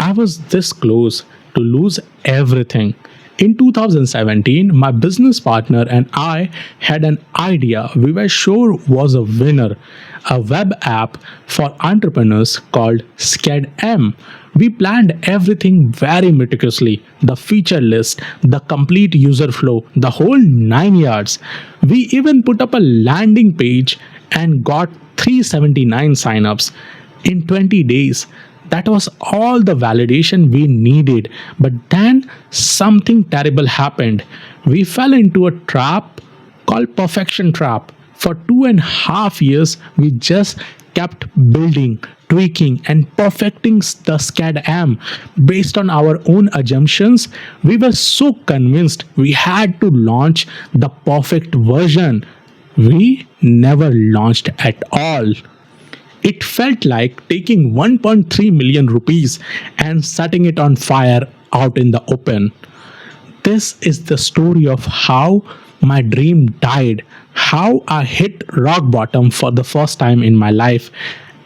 I was this close to lose everything. In 2017, my business partner and I had an idea we were sure was a winner, a web app for entrepreneurs called Schedem. We planned everything very meticulously, the feature list, the complete user flow, the whole 9 yards. We even put up a landing page and got 379 signups in 20 days. That was all the validation we needed. But then something terrible happened. We fell into a trap called perfection trap. For 2.5 years, we just kept building, tweaking, and perfecting the Schedem based on our own assumptions. We were so convinced we had to launch the perfect version. We never launched at all. It felt like taking 1.3 million rupees and setting it on fire out in the open. This is the story of how my dream died, how I hit rock bottom for the first time in my life,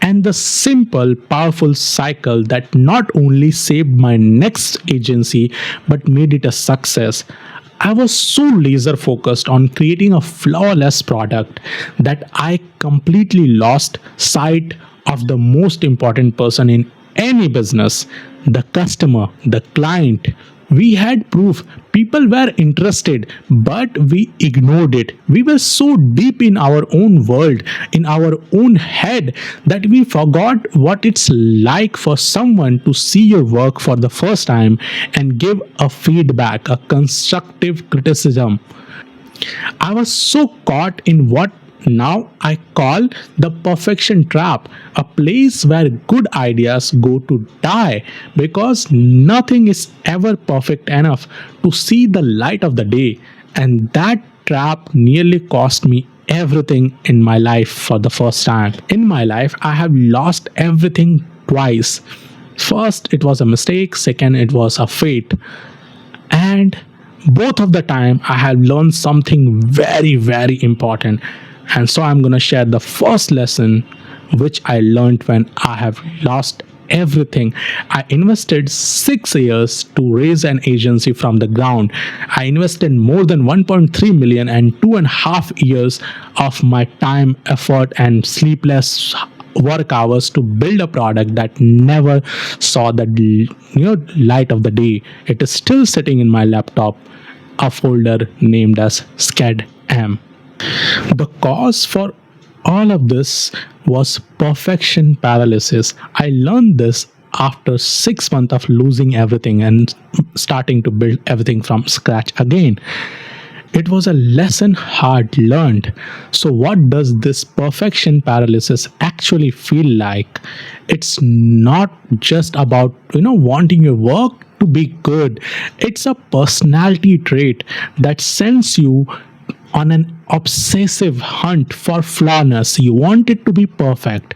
and the simple, powerful cycle that not only saved my next agency but made it a success. I was so laser focused on creating a flawless product that I completely lost sight of the most important person in any business, the customer, the client. We had proof people were interested, but we ignored it. We were so deep in our own world, in our own head, that we forgot what it's like for someone to see your work for the first time and give a feedback, a constructive criticism. I was so caught in what now I call the perfection trap, a place where good ideas go to die because nothing is ever perfect enough to see the light of the day. And that trap nearly cost me everything in my life for the first time. In my life, I have lost everything twice. First, it was a mistake, second, it was a fate. And both of the time, I have learned something very, very important. And so I'm going to share the first lesson which I learned when I have lost everything. I invested 6 years to raise an agency from the ground. I invested more than 1.3 million and 2.5 years of my time, effort, and sleepless work hours to build a product that never saw the light of the day. It is still sitting in my laptop, a folder named as Schedem. The cause for all of this was perfection paralysis. I learned this after 6 months of losing everything and starting to build everything from scratch again. It was a lesson hard learned. So, what does this perfection paralysis actually feel like? It's not just about wanting your work to be good. It's a personality trait that sends you on an obsessive hunt for flawlessness. You want it to be perfect,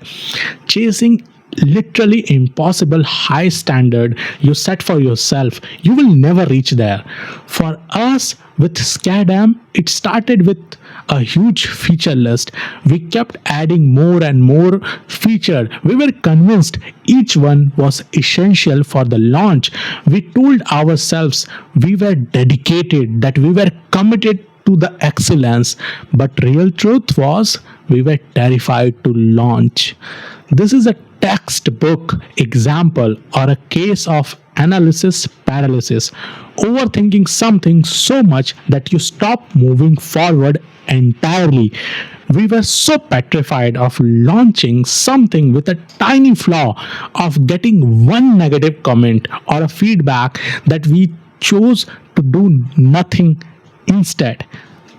chasing literally impossible high standard you set for yourself. You will never reach there. For us with Schedem, it started with a huge feature list. We kept adding more and more feature. We were convinced each one was essential for the launch. We told ourselves we were dedicated, that we were committed to the excellence, but real truth was we were terrified to launch. This is a textbook example or a case of analysis paralysis, overthinking something so much that you stop moving forward entirely. We were so petrified of launching something with a tiny flaw, of getting one negative comment or a feedback, that we chose to do nothing instead.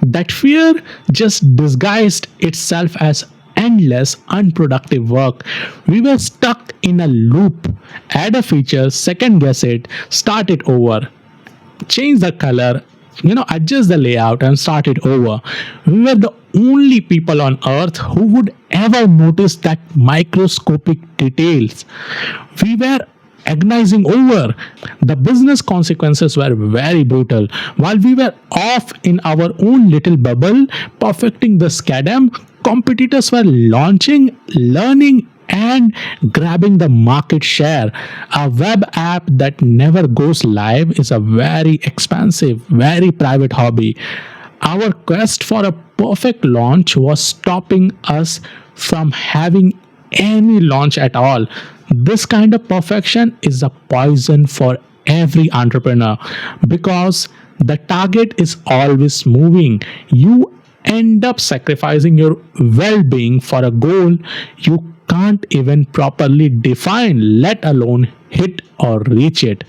That fear just disguised itself as endless, unproductive work. We were stuck in a loop. Add a feature, second guess it, start it over, change the color, adjust the layout and start it over. We were the only people on earth who would ever notice that microscopic details. We were agonizing over. The business consequences were very brutal. While we were off in our own little bubble, perfecting the Schedem, competitors were launching, learning, and grabbing the market share. A web app that never goes live is a very expensive, very private hobby. Our quest for a perfect launch was stopping us from having any launch at all. This kind of perfection is a poison for every entrepreneur because the target is always moving. You end up sacrificing your well being for a goal you can't even properly define, let alone hit or reach it.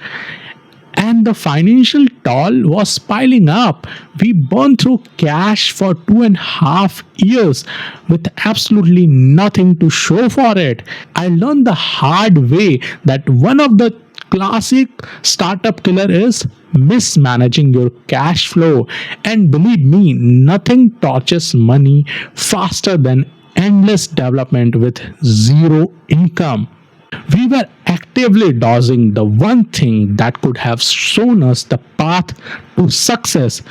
And the financial toll was piling up. We burned through cash for 2.5 years with absolutely nothing to show for it. I learned the hard way that one of the classic startup killer is mismanaging your cash flow. And believe me, nothing torches money faster than endless development with zero income. We were actively dodging the one thing that could have shown us the path to success.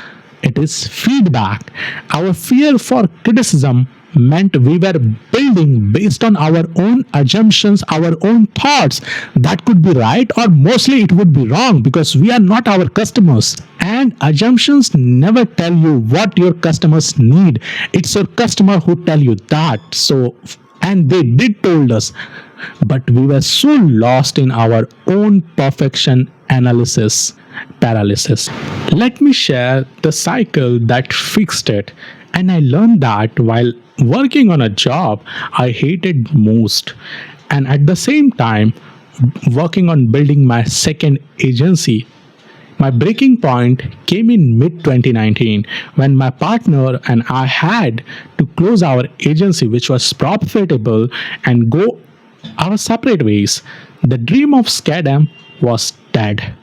It is feedback. Our fear for criticism meant we were building based on our own assumptions, our own thoughts. That could be right, or mostly it would be wrong because we are not our customers. And assumptions never tell you what your customers need. It's your customer who tell you that. So, and they did told us, but we were so lost in our own perfection analysis paralysis. Let me share the cycle that fixed it. And I learned that while working on a job I hated most, and at the same time working on building my second agency. My breaking point came in mid 2019 when my partner and I had to close our agency, which was profitable, and go our separate ways. The dream of Schedem was dead.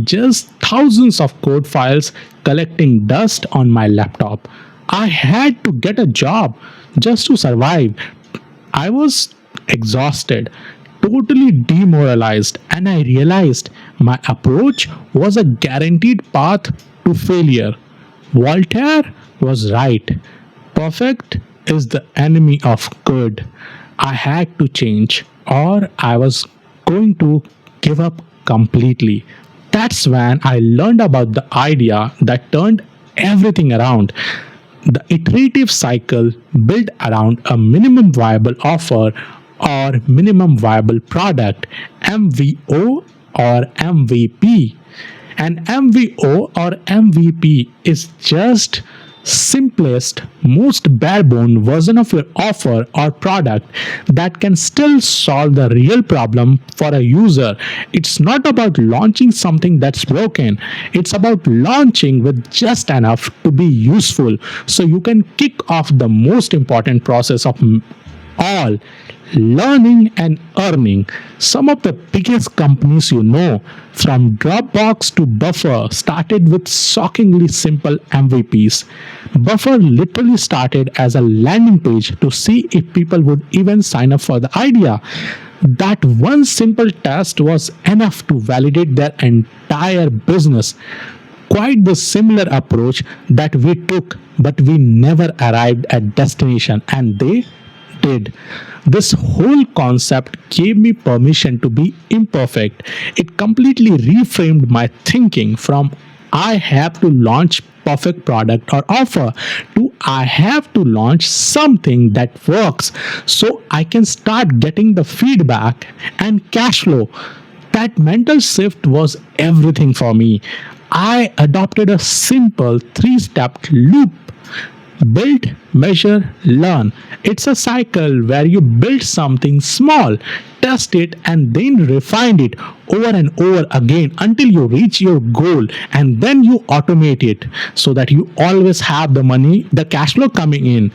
Just thousands of code files collecting dust on my laptop. I had to get a job just to survive. I was exhausted, totally demoralized, and I realized my approach was a guaranteed path to failure. Voltaire was right. Perfect is the enemy of good. I had to change, or I was going to give up completely. That's when I learned about the idea that turned everything around. The iterative cycle built around a minimum viable offer or minimum viable product, MVO or MVP. An MVO or MVP is just simplest, most bare-bone version of your offer or product that can still solve the real problem for a user. It's not about launching something that's broken. It's about launching with just enough to be useful so you can kick off the most important process of all, learning and earning. Some of the biggest companies you know, from Dropbox to Buffer, started with shockingly simple MVPs. Buffer literally started as a landing page to see if people would even sign up for the idea. That one simple test was enough to validate their entire business. Quite the similar approach that we took, but we never arrived at destination, and they did. This whole concept gave me permission to be imperfect. It completely reframed my thinking from I have to launch perfect product or offer to I have to launch something that works so I can start getting the feedback and cash flow. That mental shift was everything for me. I adopted a simple three-step loop: build, measure, learn. It's a cycle where you build something small, test it, and then refine it over and over again until you reach your goal, and then you automate it so that you always have the money, the cash flow coming in.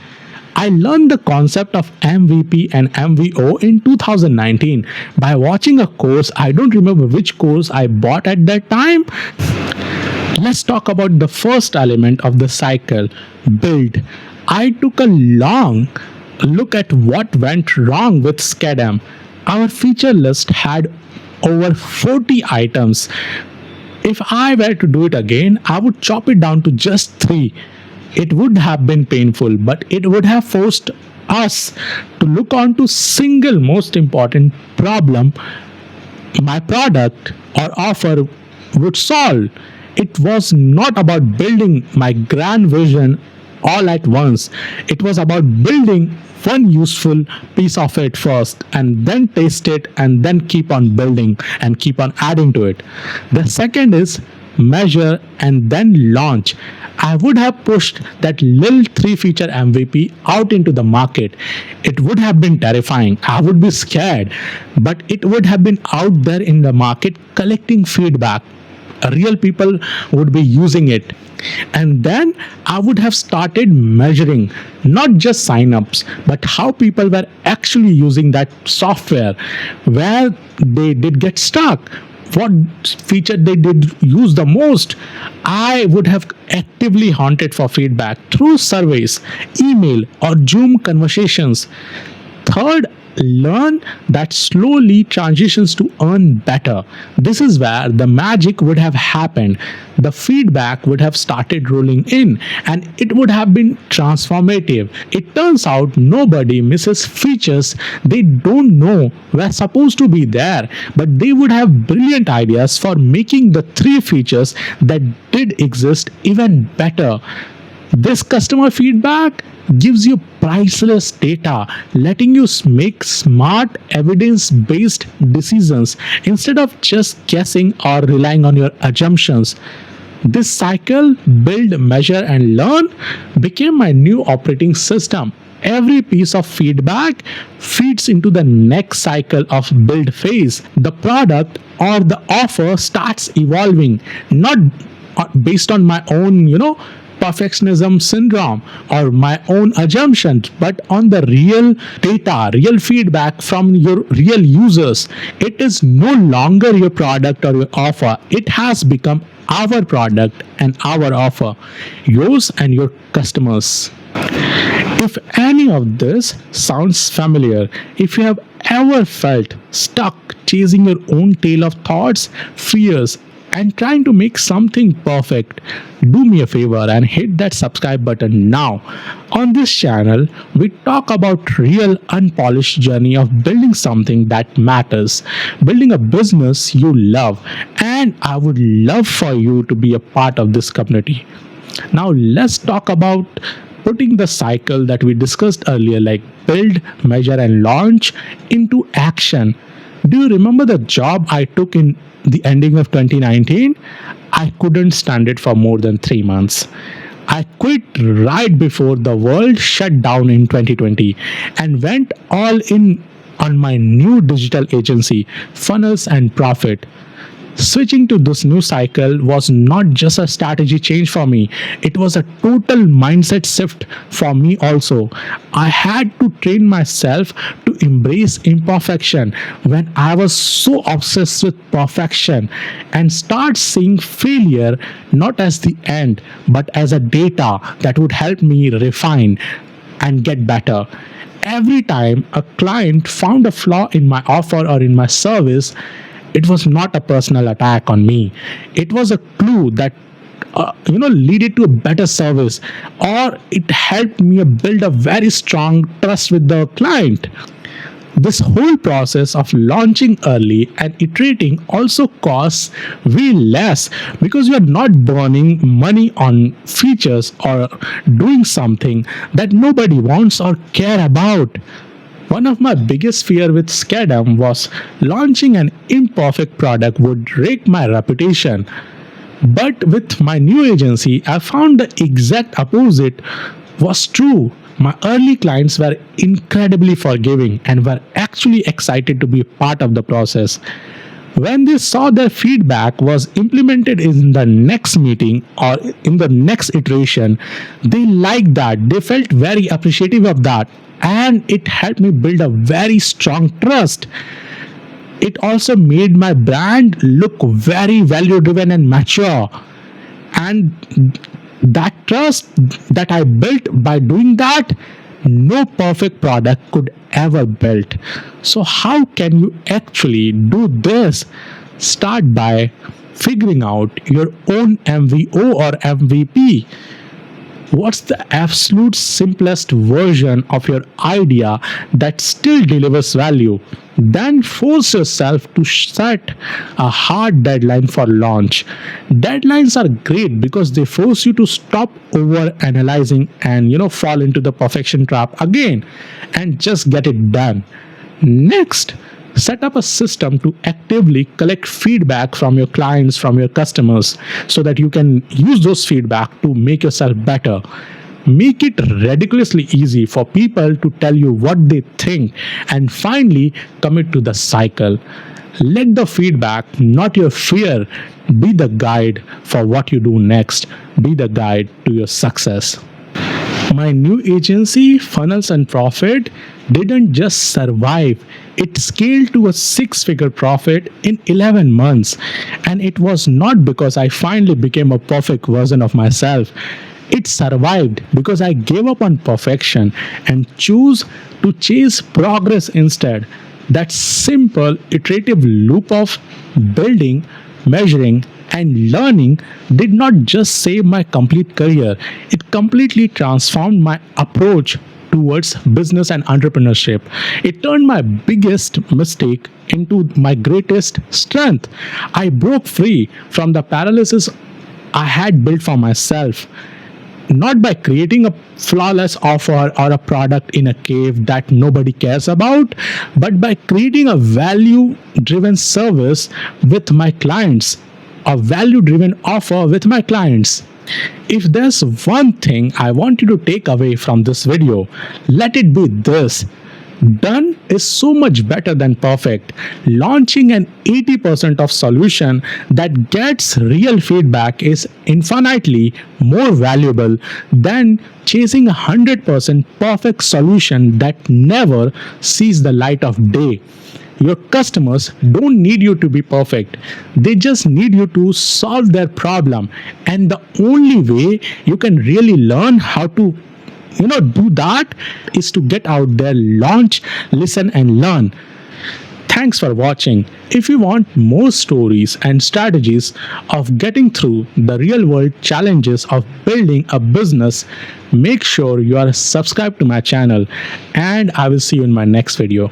I learned the concept of MVP and MVO in 2019 by watching a course. I don't remember which course I bought at that time. Let's talk about the first element of the cycle: build. I took a long look at what went wrong with Schedem. Our feature list had over 40 items. If I were to do it again, I would chop it down to just 3. It would have been painful, but it would have forced us to look on to single most important problem my product or offer would solve. It was not about building my grand vision all at once. It was about building one useful piece of it first and then test it and then keep on building and keep on adding to it. The second is measure and then launch. I would have pushed that little three feature MVP out into the market. It would have been terrifying. I would be scared, but it would have been out there in the market collecting feedback. Real people would be using it. And then I would have started measuring not just signups, but how people were actually using that software, where they did get stuck, what feature they did use the most. I would have actively hunted for feedback through surveys, email, or Zoom conversations. Third, learn that slowly transitions to earn better. This is where the magic would have happened. The feedback would have started rolling in and it would have been transformative. It turns out nobody misses features they don't know were supposed to be there, but they would have brilliant ideas for making the three features that did exist even better. This customer feedback gives you priceless data, letting you make smart, evidence based decisions instead of just guessing or relying on your assumptions. This cycle, build, measure, and learn, became my new operating system. Every piece of feedback feeds into the next cycle of build phase. The product or the offer starts evolving, not based on my own, perfectionism syndrome or my own assumptions, but on the real data, real feedback from your real users. It is no longer your product or your offer. It has become our product and our offer, yours and your customers. If any of this sounds familiar, if you have ever felt stuck chasing your own tail of thoughts, fears, and trying to make something perfect, do me a favor and hit that subscribe button now. On this channel, we talk about real unpolished journey of building something that matters, building a business you love, and I would love for you to be a part of this community. Now let's talk about putting the cycle that we discussed earlier, like build, measure, and launch, into action. Do you remember the job I took in the ending of 2019? I couldn't stand it for more than 3 months. I quit right before the world shut down in 2020 and went all in on my new digital agency, Funnels and Profit. Switching to this new cycle was not just a strategy change for me, it was a total mindset shift for me also. I had to train myself to embrace imperfection when I was so obsessed with perfection, and start seeing failure not as the end but as a data that would help me refine and get better. Every time a client found a flaw in my offer or in my service, it was not a personal attack on me. It was a clue that leaded to a better service, or it helped me build a very strong trust with the client. This whole process of launching early and iterating also costs way less, because you are not burning money on features or doing something that nobody wants or care about. One of my biggest fear with Schedem was launching an imperfect product would wreck my reputation. But with my new agency, I found the exact opposite was true. My early clients were incredibly forgiving and were actually excited to be part of the process. When they saw their feedback was implemented in the next meeting or in the next iteration, they liked that. They felt very appreciative of that. And it helped me build a very strong trust. It also made my brand look very value driven and mature. And that trust that I built by doing that, no perfect product could ever build. So how can you actually do this? Start by figuring out your own MVO or MVP. What's the absolute simplest version of your idea that still delivers value? Then force yourself to set a hard deadline for launch. Deadlines are great because they force you to stop over analyzing and fall into the perfection trap again and just get it done. Next, set up a system to actively collect feedback from your clients, from your customers, so that you can use those feedback to make yourself better. Make it ridiculously easy for people to tell you what they think, and finally commit to the cycle. Let the feedback, not your fear, be the guide for what you do next, be the guide to your success. My new agency, Funnels and Profit, didn't just survive, it scaled to a six-figure profit in 11 months. And it was not because I finally became a perfect version of myself. It survived because I gave up on perfection and chose to chase progress instead. That simple iterative loop of building, measuring, and learning did not just save my complete career, it completely transformed my approach towards business and entrepreneurship. It turned my biggest mistake into my greatest strength. I broke free from the paralysis I had built for myself, not by creating a flawless offer or a product in a cave that nobody cares about, but by creating a value driven service with my clients, a value driven offer with my clients. If there's one thing I want you to take away from this video, let it be this: done is so much better than perfect. Launching an 80% of solution that gets real feedback is infinitely more valuable than chasing a 100% perfect solution that never sees the light of day. Your customers don't need you to be perfect. They just need you to solve their problem. And the only way you can really learn how to do that is to get out there, launch, listen, and learn. Thanks for watching. If you want more stories and strategies of getting through the real world challenges of building a business, make sure you are subscribed to my channel, and I will see you in my next video.